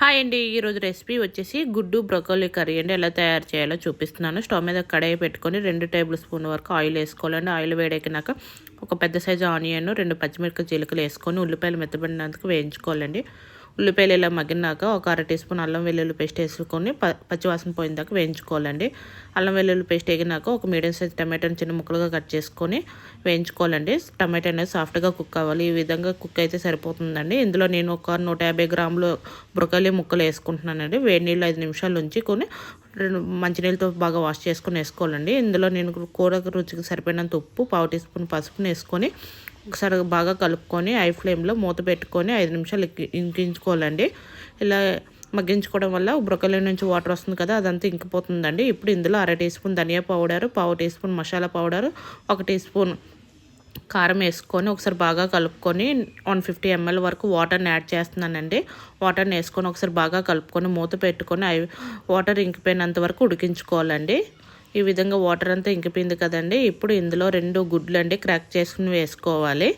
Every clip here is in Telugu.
హాయ్ అండి. ఈరోజు రెసిపీ వచ్చేసి గుడ్డు బ్రొకోలీ కర్రీ అండి. ఎలా తయారు చేయాలో చూపిస్తున్నాను. స్టవ్ మీద కడాయి పెట్టుకొని 2 టేబుల్ స్పూన్ వరకు ఆయిల్ వేసుకోవాలండి. ఆయిల్ వేడెక్కినాక ఒక పెద్ద సైజు ఆనియన్, 2 పచ్చిమిరపకాయ జీలకలు వేసుకొని ఉల్లిపాయలు మెత్తబడినందుకు వేయించుకోవాలండి. ఉల్లిపాయలు ఇలా మగ్గినాక ఒక 1/2 టీ స్పూన్ అల్లం వెల్లుల్లి పేస్ట్ వేసుకొని పచ్చివాసన పోయిన వేయించుకోవాలండి. అల్లం వెల్లుల్లి పేస్ట్ వేగినాక ఒక మీడియం సైజ్ టమాటాని చిన్న ముక్కలుగా కట్ చేసుకొని వేయించుకోవాలండి. టమాటా అనేది సాఫ్ట్గా కుక్ అవ్వాలి. ఈ విధంగా కుక్ అయితే సరిపోతుందండి. ఇందులో నేను ఒక 150 గ్రాములు బ్రొకోలీ ముక్కలు వేసుకుంటున్నానండి. వేడి నీళ్ళు 5 నిమిషాలు ఉంచుకొని మంచినీళ్ళతో బాగా వాష్ చేసుకొని వేసుకోవాలండి. ఇందులో నేను కూరకు రుచికి సరిపోయినంత ఉప్పు, 1/2 టీ స్పూన్ పసుపుని వేసుకొని ఒకసారి బాగా కలుపుకొని హై ఫ్లేమ్లో మూత పెట్టుకొని 5 నిమిషాలు ఇంకించుకోవాలండి. ఇలా మగ్గించుకోవడం వల్ల బ్రొకోలీ నుంచి వాటర్ వస్తుంది కదా, అదంతా ఇంకిపోతుందండి. ఇప్పుడు ఇందులో 1/2 టీ స్పూన్ ధనియా powder, 1/2 teaspoon masala powder, 1 teaspoon కారం వేసుకొని ఒకసారి బాగా కలుపుకొని 150 ml వరకు వాటర్ని యాడ్ చేస్తున్నానండి. వాటర్ని వేసుకొని ఒకసారి బాగా కలుపుకొని మూత పెట్టుకొని వాటర్ ఇంకిపోయినంత వరకు ఉడికించుకోవాలండి. ఈ విధంగా వాటర్ అంతా ఇంకిపోయింది కదండి. ఇప్పుడు ఇందులో 2 గుడ్లు అండి క్రాక్ చేసుకుని వేసుకోవాలి.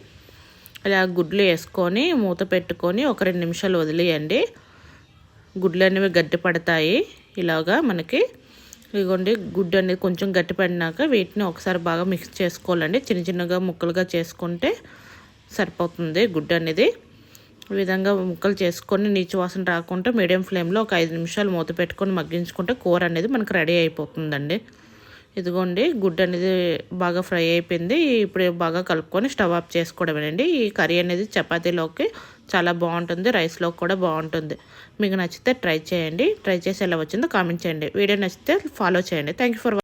ఇలా గుడ్లు వేసుకొని మూత పెట్టుకొని ఒక 2 నిమిషాలు వదిలేయండి. గుడ్లు అనేవి గట్టి పడతాయి. ఇలాగా మనకి ఇదిగోండి, గుడ్డు అనేది కొంచెం గట్టి పడినాక వీటిని ఒకసారి బాగా మిక్స్ చేసుకోవాలండి. చిన్న చిన్నగా ముక్కలుగా చేసుకుంటే సరిపోతుంది గుడ్డు అనేది. ఈ విధంగా ముక్కలు చేసుకొని నీచు వాసన రాకుండా మీడియం ఫ్లేమ్లో ఒక 5 నిమిషాలు మూత పెట్టుకొని మగ్గించుకుంటే కూర అనేది మనకు రెడీ అయిపోతుందండి. ఇదిగోండి, గుడ్డు అనేది బాగా ఫ్రై అయిపోయింది. ఇప్పుడు బాగా కలుపుకొని స్టవ్ ఆఫ్ చేసుకోవడమేనండి. ఈ కర్రీ అనేది చపాతీలోకి చాలా బాగుంటుంది, రైస్లో కూడా బాగుంటుంది. మీకు నచ్చితే ట్రై చేయండి. ట్రై చేసి ఎలా వచ్చిందో కామెంట్ చేయండి. వీడియో నచ్చితే ఫాలో చేయండి. Thank you for